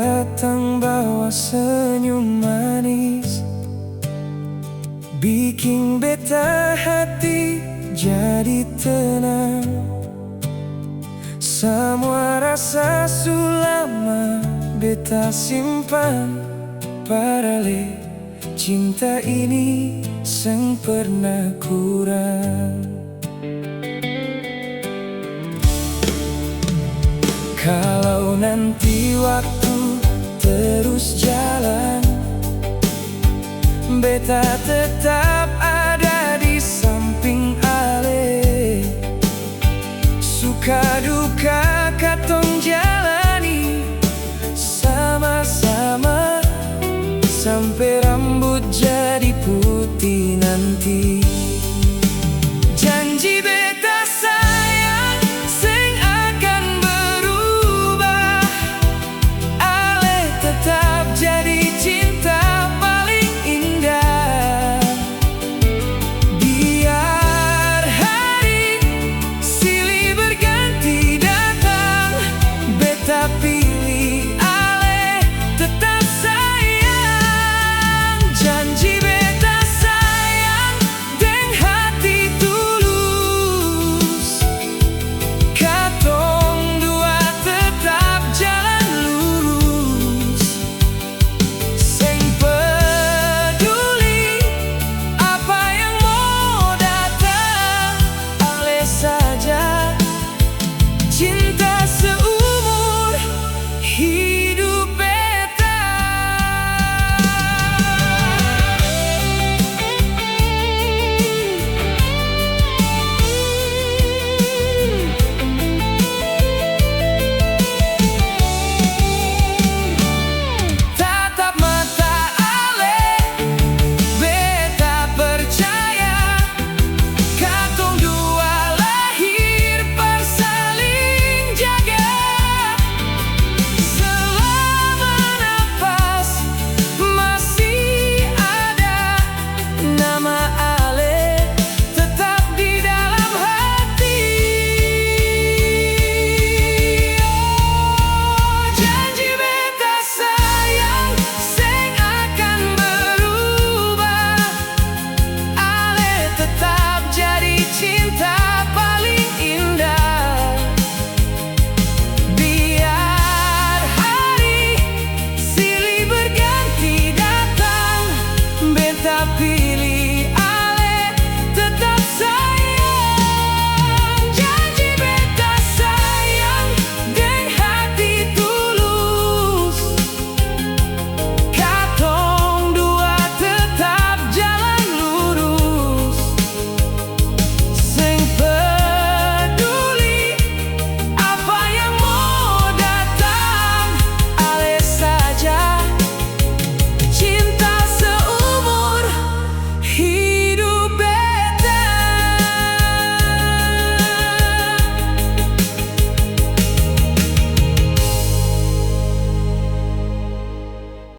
datang bawa senyum manis, bikin beta hati jadi tenang. Semua rasa sulama beta simpan, parale cinta ini seng pernah kurang. Kalau nanti waktu terus jalan, beta tetap ada di samping ale. Suka duka katong jalani sama-sama, sampai rambut jadi putih nanti.